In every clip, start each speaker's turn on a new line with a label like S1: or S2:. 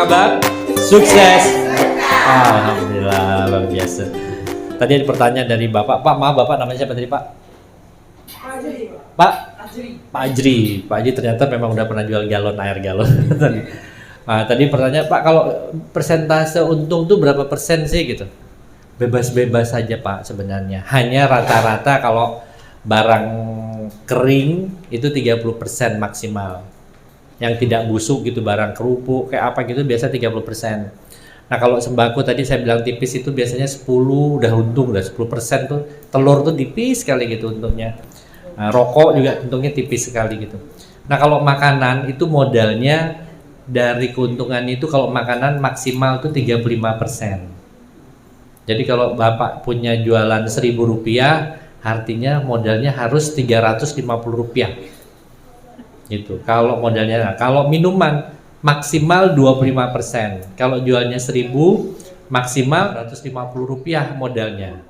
S1: kabar? Sukses. Alhamdulillah, luar biasa. Tadi ada pertanyaan dari Bapak. Pak, maaf Bapak namanya siapa tadi Pak? Pak Ajri. Pak Ajri ternyata memang udah pernah jual air galon tadi. Nah, tadi pertanyaan Pak, kalau persentase untung tuh berapa persen sih gitu? Bebas-bebas saja Pak sebenarnya. Hanya rata-rata kalau barang kering itu 30% maksimal. Yang tidak busuk gitu, barang kerupuk kayak apa gitu biasa 30%. Nah kalau sembako tadi saya bilang tipis itu biasanya 10 udah untung, udah 10% tuh. Telur tuh tipis sekali gitu untungnya. Nah, rokok juga untungnya tipis sekali gitu. Nah kalau makanan itu modalnya dari keuntungan itu kalau makanan maksimal tuh 35%. Jadi kalau Bapak punya jualan Rp1.000, artinya modalnya harus Rp350. Gitu. Kalau modalnya, nah, kalau minuman maksimal 25%. Kalau jualnya 1.000, maksimal Rp150 modalnya.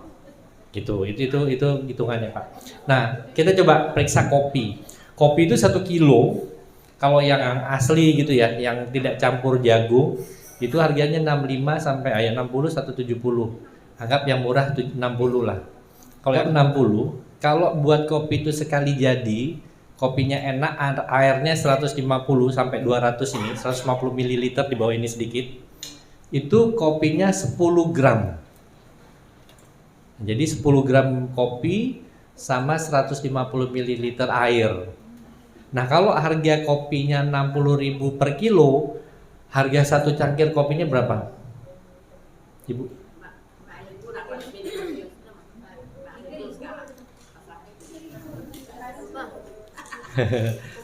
S1: Gitu. Itu hitungannya Pak. Nah, kita coba periksa kopi. Kopi itu 1 kilo. Kalau yang asli gitu ya, yang tidak campur jagung, itu harganya 65 sampai 60 170. Anggap yang murah 60 lah. Kalau yang 60, kalau buat kopi itu sekali jadi, kopinya enak, airnya 150 sampai 200 ini, 150 ml di bawah ini sedikit. Itu kopinya 10 gram. Jadi 10 gram kopi sama 150 ml air. Nah, kalau harga kopinya 60.000 per kilo, harga 1 cangkir kopinya berapa? Ibu?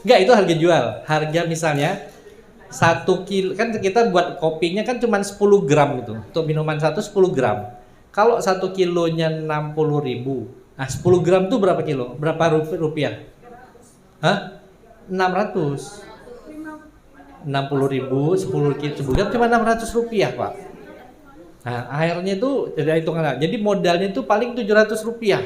S1: Enggak, itu harga jual. Harga misalnya 1 kilo, kan kita buat kopinya kan cuma 10 gram gitu. Untuk minuman 10 gram. Kalau 1 kilonya 60.000, nah 10 gram itu berapa kilo? Berapa rupiah? Hah? 600. 60.000, 10 gram cuma 600 rupiah Pak. Nah airnya itu tidak hitungan. Jadi modalnya itu paling 700 rupiah.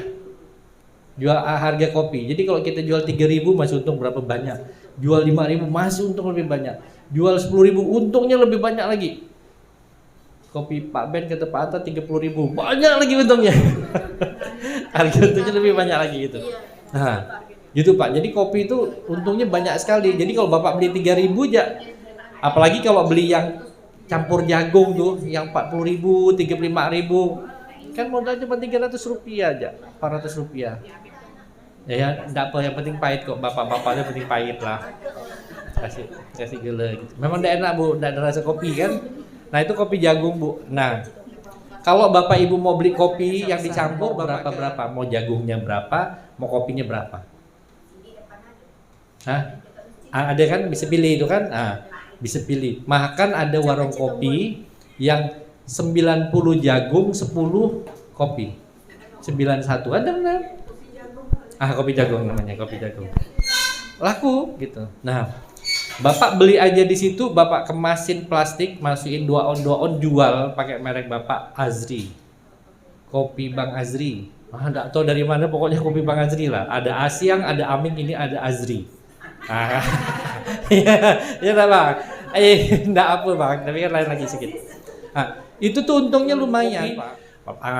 S1: Jual harga kopi. Jadi kalau kita jual 3.000 masih untung berapa banyak. Jual 5.000 masih untung lebih banyak. Jual 10.000 untungnya lebih banyak lagi. Kopi Pak Ben kata Pak Ata 30.000 banyak lagi untungnya. Harga untungnya lebih banyak lagi gitu. Nah, gitu Pak. Jadi kopi itu untungnya banyak sekali. Jadi kalau Bapak beli 3.000 aja, apalagi kalau beli yang campur jagung tuh, yang 40.000, 35.000. Kan modal cuma 300 rupiah aja, 400 rupiah. Ya, enggak apa, yang penting pahit kok, bapak-bapaknya penting pahit lah. Kasih gula gitu. Memang enggak enak Bu, enggak ada rasa kopi kan. Nah itu kopi jagung Bu. Nah kalau Bapak Ibu mau beli kopi yang dicampur berapa? Mau jagungnya berapa, mau kopinya berapa? Hah? Ada kan, bisa pilih itu kan? Bisa pilih. Makan ada warung kopi yang 90 jagung, 10 kopi. 91 ada benar. Kopi jagung namanya, kopi jagung. Laku gitu. Nah, Bapak beli aja di situ, Bapak kemasin plastik, masukin 2 on jual pakai merek Bapak Azri. Kopi Bang Azri. Enggak tahu dari mana, pokoknya kopi Bang Azri lah. Ada Asyang, ada Amin, ini ada Azri. Ya Bang. Enggak apa Bang, tapi kan lain lagi sedikit. Itu tuh untungnya lumayan Pak.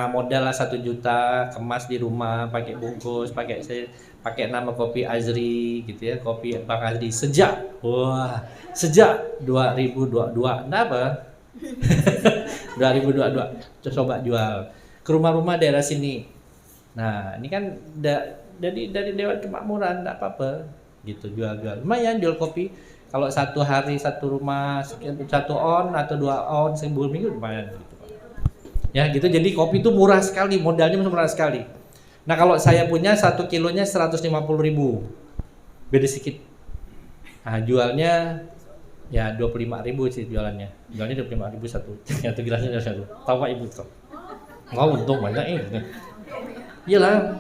S1: Modal lah 1 juta, kemas di rumah, pakai bungkus, pakai nama kopi Azri gitu ya, kopi Bang Azri sejak 2022. Kenapa? 2022 coba jual ke rumah-rumah daerah sini. Nah, ini kan dari Dewan Kemakmuran, enggak apa-apa gitu, jual-jual. Lumayan jual kopi. Kalau 1 hari 1 rumah 1 on atau 2 on seminggu lumayan gitu. Ya gitu, jadi kopi itu murah sekali, modalnya murah sekali. Nah kalau saya punya 1 kilonya 150.000, beda sedikit. Nah jualnya ya 25.000 sih jualannya. Jualnya 25.000 satu gelasnya satu. Tahu Pak Ibu kok? Nggak untung banyak ini. Iyalah.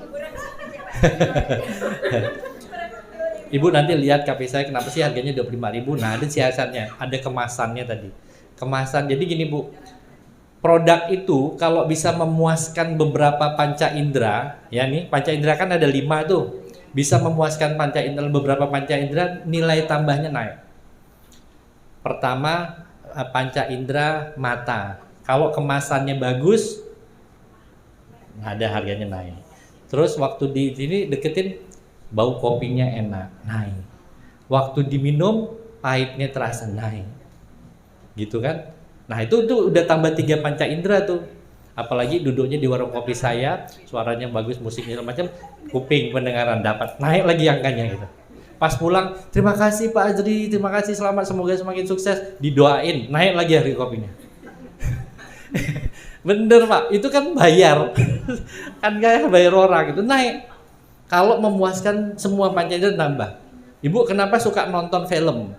S1: Ibu nanti lihat kafe saya kenapa sih harganya 25.000. Nah ada siasatnya, ada kemasannya tadi. Kemasan, jadi gini Bu. Produk itu kalau bisa memuaskan beberapa panca indera, ya nih panca indera kan ada 5 tuh, bisa memuaskan beberapa panca indera, nilai tambahnya naik. Pertama panca indera mata. Kalau kemasannya bagus, ada harganya naik. Terus waktu di sini deketin, bau kopinya enak, naik. Waktu diminum, pahitnya terasa, naik. Gitu kan? Nah itu tuh udah tambah 3 panca indera tuh. Apalagi duduknya di warung kopi saya, suaranya bagus, musiknya macam, kuping pendengaran dapat, naik lagi angkanya gitu. Pas pulang, terima kasih Pak Azri, terima kasih, selamat, semoga semakin sukses, didoain, naik lagi harga kopinya. Bener Pak, itu kan bayar, kan kayak bayar orang itu naik. Kalau memuaskan semua panca indera nambah. Ibu kenapa suka nonton film?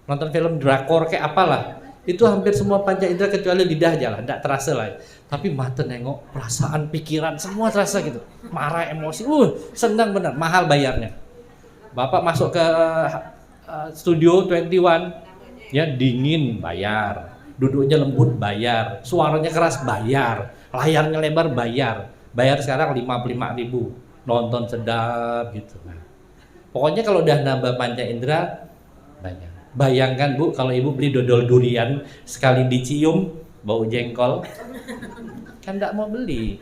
S1: Nonton film drakor kayak apalah? Itu hampir semua panca indera kecuali lidah aja lah, tidak terasa lah. Tapi mata nengok, perasaan, pikiran, semua terasa gitu. Marah, emosi, senang bener, mahal bayarnya. Bapak masuk ke studio 21, ya dingin, bayar. Duduknya lembut, bayar. Suaranya keras, bayar. Layarnya lebar, bayar. Bayar sekarang 55.000. Nonton sedap gitu. Nah, pokoknya kalau udah nambah panca indera, banyak. Bayangkan Bu, kalau ibu beli dodol durian, sekali dicium, bau jengkol, kan nggak mau beli.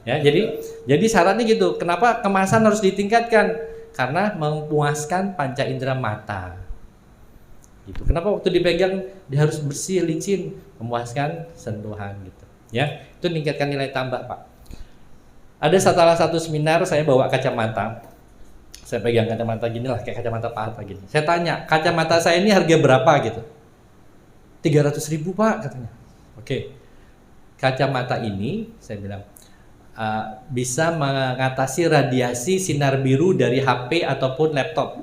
S1: Ya, jadi syaratnya gitu. Kenapa kemasan harus ditingkatkan? Karena memuaskan panca indera mata. Gitu. Kenapa waktu dipegang dia harus bersih, licin, memuaskan sentuhan gitu. Ya, itu meningkatkan nilai tambah, Pak. Ada salah satu seminar saya bawa kacamata. Saya pegang kacamata gini lah, kayak kacamata Pak Hatta gini. Saya tanya, kacamata saya ini harga berapa gitu? 300.000 Pak katanya. Oke. Kacamata ini saya bilang bisa mengatasi radiasi sinar biru dari HP ataupun laptop.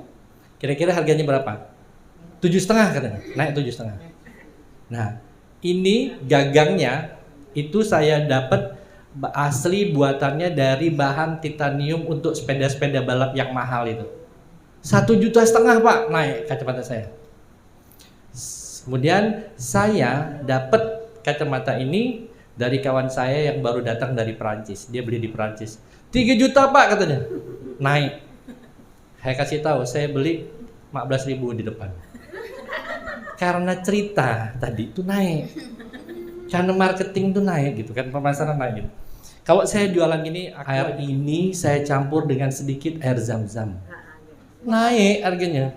S1: Kira-kira harganya berapa? 7,5 katanya, naik 7,5. Nah, ini gagangnya itu saya dapat asli buatannya dari bahan titanium untuk sepeda-sepeda balap yang mahal itu. 1,5 juta Pak naik kacamata saya. Kemudian saya dapat kacamata ini dari kawan saya yang baru datang dari Perancis. Dia beli di Perancis. 3 juta Pak katanya. Naik. Saya kasih tahu, saya beli 15.000 di depan. Karena cerita tadi itu naik. Karena marketing itu naik gitu kan, pemasaran naik gitu. Kalau saya jualan gini, air ini saya campur dengan sedikit air zam-zam. Naik harganya.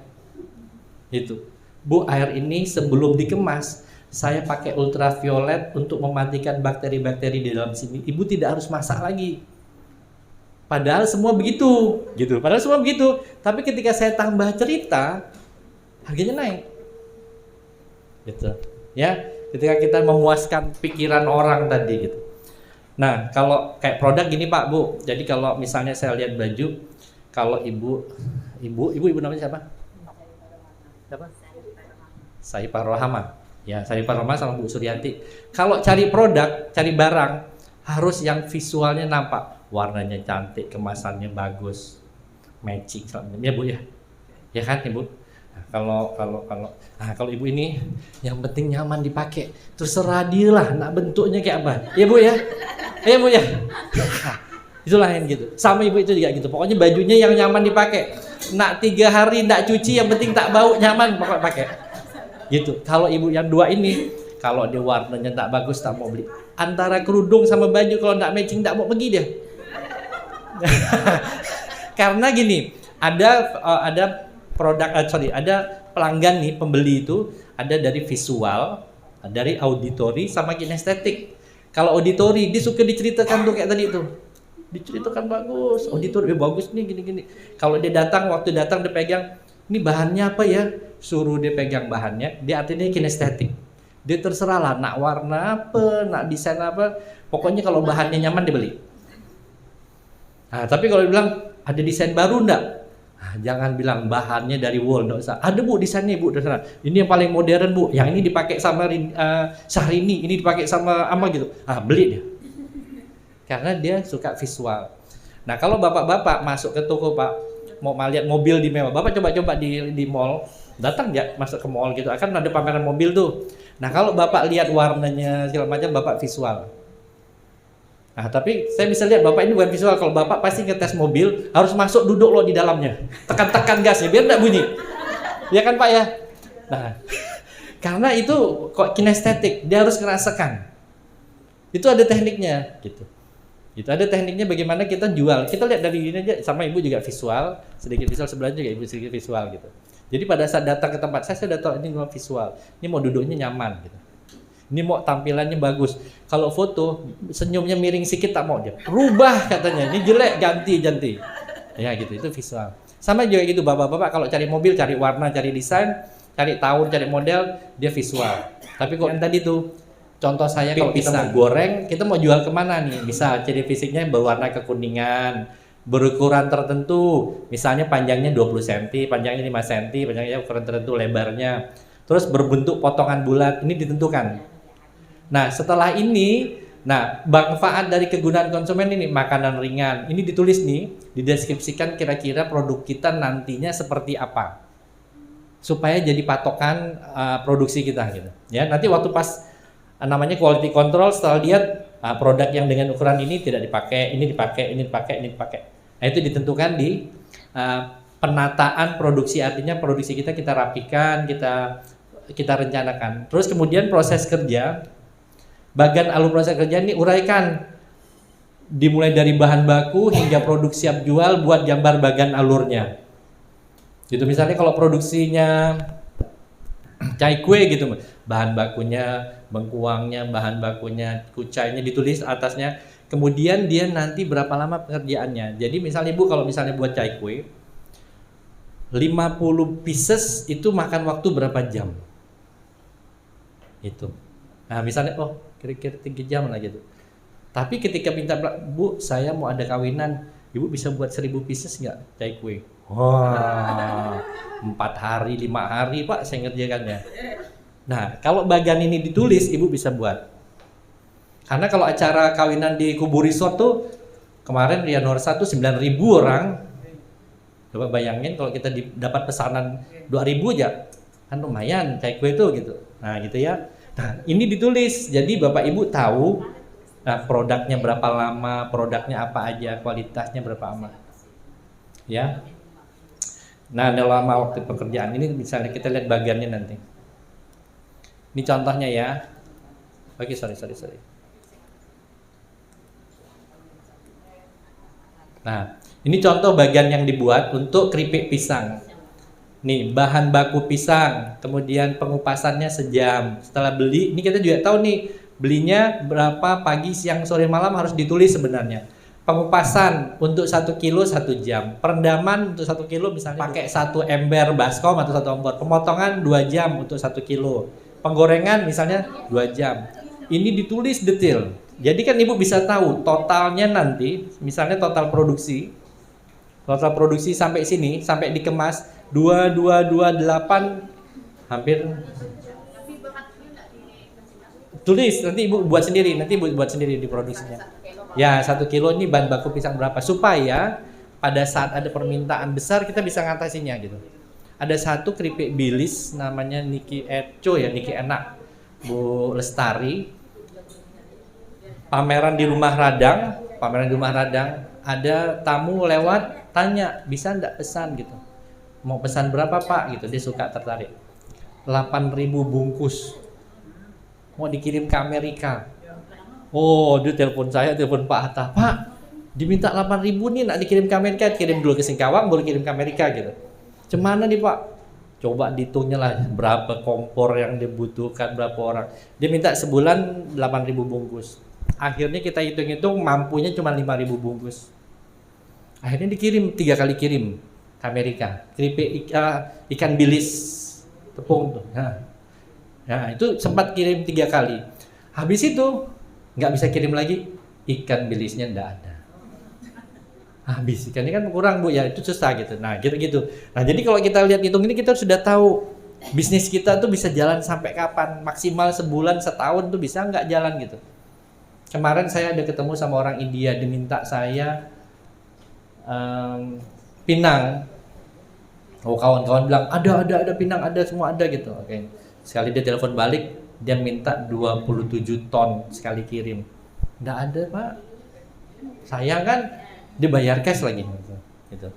S1: Itu. Bu, air ini sebelum dikemas saya pakai ultraviolet untuk mematikan bakteri-bakteri di dalam sini. Ibu tidak harus masak lagi. Padahal semua begitu, gitu. Padahal semua begitu. Tapi ketika saya tambah cerita, harganya naik. Gitu. Ya, ketika kita memuaskan pikiran orang tadi gitu. Nah, kalau kayak produk gini Pak, Bu. Jadi kalau misalnya saya lihat baju, kalau ibu namanya siapa? Siapa? Saipah Rohama. Ya, Saipah Rohama sama Bu Suryati. Kalau cari produk, cari barang, harus yang visualnya nampak, warnanya cantik, kemasannya bagus, matching, ya Bu ya. Ya kan, Ibu? Nah, kalau ibu ini yang penting nyaman dipakai, terserah dia lah, nak bentuknya kayak apa, ya Bu ya, ya Bu ya. Itulah yang gitu. Sama ibu itu juga gitu. Pokoknya bajunya yang nyaman dipakai. Nak 3 hari nak cuci, yang penting tak bau, nyaman pokoknya pakai. Gitu. Kalau ibu yang dua ini, kalau dia warnanya tak bagus tak mau beli. Antara kerudung sama baju kalau tak matching tak mau pergi dia. Karena gini, ada produk, ada pelanggan nih, pembeli itu ada dari visual, dari auditori sama kinestetik. Kalau auditori dia suka diceritakan tuh kayak tadi itu, diceritakan bagus, auditori bagus nih gini-gini. Kalau dia datang, waktu datang dia pegang, ini bahannya apa ya? Suruh dia pegang bahannya, dia artinya kinestetik. Dia terserah lah, nak warna apa, nak desain apa, pokoknya kalau bahannya nyaman dia beli. Nah, tapi kalau dia bilang ada desain baru enggak? Jangan bilang bahannya dari wool, enggak usah. Ada Bu desainnya Bu, ini yang paling modern Bu, yang ini dipakai sama Syahrini, ini dipakai sama apa gitu. Beli dia. Karena dia suka visual. Nah, kalau bapak-bapak masuk ke toko Pak, mau lihat mobil di mewah, bapak coba-coba di mall, datang ya masuk ke mall gitu, akan ada pameran mobil tuh. Nah, kalau bapak lihat warnanya segala macam, bapak visual. Nah, tapi saya bisa lihat bapak ini bukan visual. Kalau bapak pasti ngetes mobil, harus masuk duduk loh di dalamnya, tekan-tekan gasnya biar enggak bunyi. Ya kan Pak ya? Nah, Karena itu kok kinestetik, dia harus ngerasakan. Itu ada tekniknya gitu. Itu ada tekniknya bagaimana kita jual. Kita lihat dari ini aja, sama ibu juga visual, sedikit visual sebelahnya juga ibu sedikit visual gitu. Jadi pada saat datang ke tempat saya sudah tahu ini cuma visual. Ini mau duduknya nyaman gitu. Ini mau tampilannya bagus. Kalau foto senyumnya miring sedikit tak mau dia. Rubah katanya. Ini jelek, ganti. Ya gitu, itu visual. Sama juga gitu bapak-bapak kalau cari mobil, cari warna, cari desain, cari tahun, cari model, dia visual. Tapi kok yang tadi tuh contoh saya kalau kita mau goreng, kita mau jual kemana nih? Bisa ciri fisiknya berwarna kekuningan, berukuran tertentu, misalnya panjangnya 20 cm, panjangnya 5 cm, panjangnya ukuran tertentu, lebarnya. Terus berbentuk potongan bulat, ini ditentukan. Nah setelah ini, manfaat dari kegunaan konsumen ini, makanan ringan, ini ditulis nih, dideskripsikan kira-kira produk kita nantinya seperti apa, supaya jadi patokan produksi kita gitu. Ya nanti waktu pas namanya quality control, setelah lihat produk yang dengan ukuran ini tidak dipakai, ini dipakai, ini dipakai, ini dipakai. Nah itu ditentukan di penataan produksi, artinya produksi kita rapikan, kita rencanakan. Terus kemudian proses kerja, bagian alur proses kerja ini uraikan, dimulai dari bahan baku hingga produk siap jual buat gambar bagian alurnya. Gitu misalnya kalau produksinya cai kue gitu, bahan bakunya, bengkuangnya, bahan bakunya, kucainya ditulis atasnya. Kemudian dia nanti berapa lama pekerjaannya. Jadi misalnya ibu kalau misalnya buat cai kue 50 pieces itu makan waktu berapa jam? Itu. Nah misalnya kira-kira 3 jam lah gitu. Tapi ketika minta, Bu saya mau ada kawinan, ibu bisa buat 1000 pieces nggak cai kue? Wah, 4 hari, 5 hari Pak saya ngerjakannya. Nah kalau bagian ini ditulis ibu bisa buat. Karena kalau acara kawinan di Kubu Resort tuh kemarin Rianorsa tuh 9.000 orang. Coba bayangin kalau kita dapat pesanan 2.000 aja, kan lumayan cai kue itu gitu. Nah gitu ya. Nah ini ditulis, jadi bapak ibu tahu produknya berapa lama, produknya apa aja, kualitasnya berapa lama. Ya. Nah dalam waktu pekerjaan ini misalnya kita lihat bagiannya nanti. Ini contohnya ya. Oke, sorry. Nah, ini contoh bagian yang dibuat untuk keripik pisang. Nih, bahan baku pisang, kemudian pengupasannya sejam. Setelah beli, ini kita juga tahu nih, belinya berapa pagi, siang, sore, malam harus ditulis sebenarnya. Pengupasan untuk 1 kilo 1 jam. Perendaman untuk 1 kilo misalnya pakai 1 ember baskom atau 1 ombor. Pemotongan 2 jam untuk 1 kilo. Penggorengan misalnya 2 jam. Ini ditulis detail. Jadi kan ibu bisa tahu totalnya nanti, misalnya total produksi sampai sini, sampai dikemas 2228 hampir. Tulis nanti ibu buat sendiri, di produksinya. Ya 1 kilo ini bahan baku pisang berapa, supaya pada saat ada permintaan besar kita bisa ngatasinya gitu. Ada satu keripik bilis namanya Niki Enak, Bu Lestari, pameran di rumah Radang, ada tamu lewat tanya bisa ndak pesan gitu, mau pesan berapa Pak gitu, dia suka tertarik. 8.000 bungkus mau dikirim ke Amerika. Oh dia telepon Pak Hatta, Pak diminta 8.000 nih nak dikirim ke Amerika, kirim dulu ke Singkawang baru kirim ke Amerika gitu. Cemana nih Pak? Coba dihitungnya lah berapa kompor yang dibutuhkan, berapa orang. Dia minta sebulan 8.000 bungkus. Akhirnya kita hitung-hitung mampunya cuma 5.000 bungkus. Akhirnya dikirim 3 kali kirim ke Amerika. Keripik ikan bilis tepung tuh. Nah itu sempat kirim 3 kali. Habis itu nggak bisa kirim lagi, ikan bilisnya nggak ada. Habis ikannya kan kurang Bu ya, itu susah gitu. Nah gitu. Nah jadi kalau kita lihat hitung ini kita sudah tahu bisnis kita tuh bisa jalan sampai kapan, maksimal sebulan, setahun tuh bisa nggak jalan gitu. Kemarin saya ada ketemu sama orang India, diminta saya pinang. Oh kawan-kawan bilang ada pinang, ada semua ada gitu. Oke. Sekali dia telepon balik, dia minta 27 ton sekali kirim. Nggak ada Pak. Sayang kan, dibayar cash lagi gitu.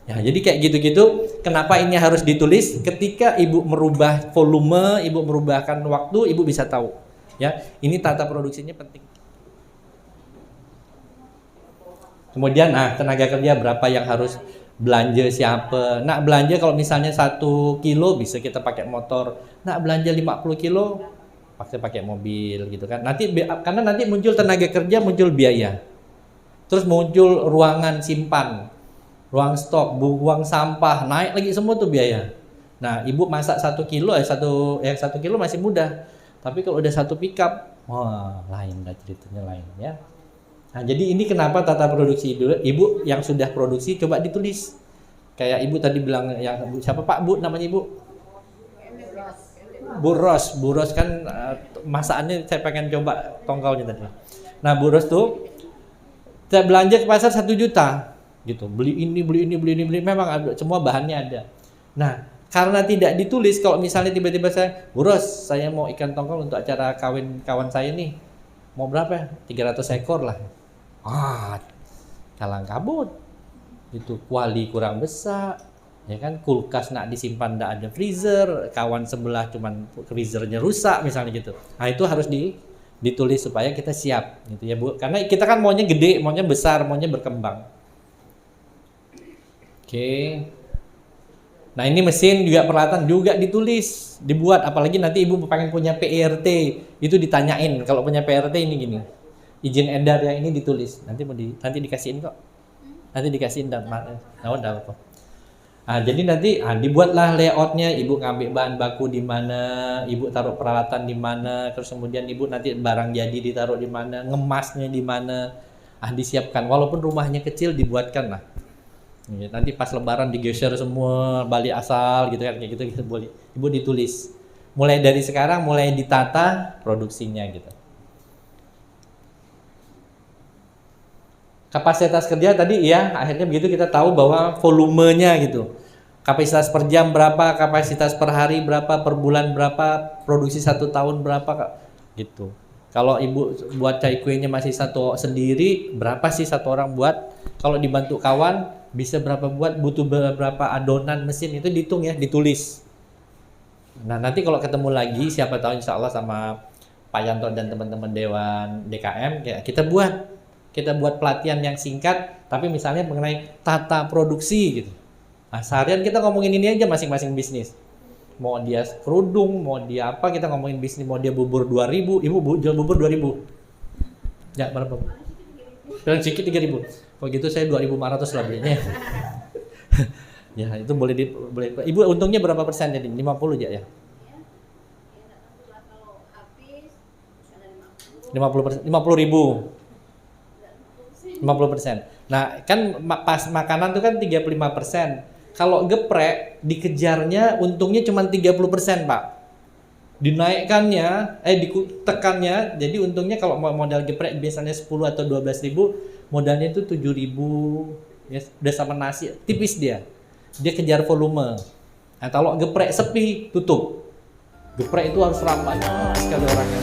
S1: Ya, jadi kayak gitu-gitu, kenapa ini harus ditulis? Ketika ibu merubah volume, ibu merubahkan waktu, ibu bisa tahu. Ya, ini tata produksinya penting. Kemudian, tenaga kerja berapa yang harus belanja siapa? Nak belanja kalau misalnya 1 kilo bisa kita pakai motor. Nak belanja 50 kilo pakai mobil gitu kan. Karena nanti muncul tenaga kerja, muncul biaya. Terus muncul ruangan simpan, ruang stok, buang sampah, naik lagi semua tuh biaya. Nah, ibu masak 1 kilo, 1 kilo masih mudah. Tapi kalau udah 1 pickup, wah lain dah ceritanya lain ya. Nah, jadi ini kenapa tata produksi dulu, ibu yang sudah produksi coba ditulis. Kayak ibu tadi bilang, yang siapa Pak Bu namanya ibu? Bu Ros kan masakannya saya pengen coba tongkolnya tadi. Nah, Bu Ros tuh saya belanja ke pasar 1 juta gitu, beli ini, memang ada, semua bahannya ada. Nah, karena tidak ditulis, kalau misalnya tiba-tiba saya, Bu Ros, saya mau ikan tongkol untuk acara kawin kawan saya nih, mau berapa? 300 ekor lah. Kalang kabut. Itu kuali kurang besar, ya kan, kulkas nak disimpan tidak ada freezer, kawan sebelah cuman freezernya rusak misalnya gitu. Nah, itu harus ditulis supaya kita siap gitu ya Bu, karena kita kan maunya gede, maunya besar, maunya berkembang. Oke. Nah, ini mesin juga, peralatan juga ditulis, dibuat, apalagi nanti ibu pengen punya PRT, itu ditanyain. Kalau punya PRT ini gini, izin edar yang ini ditulis, nanti dikasihin kok, nanti dikasihin dan apa. Jadi nanti dibuatlah layoutnya, ibu ngambil bahan baku di mana, ibu taruh peralatan di mana, terus kemudian ibu nanti barang jadi ditaruh di mana, ngemasnya di mana, disiapkan. Walaupun rumahnya kecil dibuatkan lah. Nanti pas lebaran digeser semua balik asal gitu kan, kayak gitu boleh. Ibu ditulis. Mulai dari sekarang mulai ditata produksinya gitu. Kapasitas kerja tadi ya, akhirnya begitu kita tahu bahwa volumenya gitu. Kapasitas per jam berapa, kapasitas per hari berapa, per bulan berapa, produksi 1 tahun berapa gitu. Kalau ibu buat cai kuenya masih satu sendiri, berapa sih satu orang buat? Kalau dibantu kawan bisa berapa buat, butuh berapa adonan mesin, itu dihitung ya, ditulis. Nah, nanti kalau ketemu lagi, siapa tahu insya Allah sama Pak Yanto dan teman-teman Dewan DKM, ya kita buat pelatihan yang singkat, tapi misalnya mengenai tata produksi gitu. Nah, seharian kita ngomongin ini aja masing-masing bisnis. Mau dia kerudung, mau dia apa, kita ngomongin bisnis, mau dia bubur 2.000, ibu jual bubur 2.000. Ya, berapa? Yang sedikit 3.000. Kalau gitu saya 2.500 lah belinya. Ya, itu boleh. Ibu untungnya berapa persen jadi? 50 aja ya? 50%, 50.000. 50%. Nah, kan pas makanan itu kan 35%. Kalau geprek dikejarnya untungnya cuma 30%, Pak. Dinaikkannya, ditekannya, jadi untungnya kalau modal geprek biasanya 10 atau 12.000, modalnya itu 7.000, ya udah sama nasi, tipis dia. Dia kejar volume. Nah, kalau geprek sepi, tutup. Geprek itu harus ramai sekali orangnya.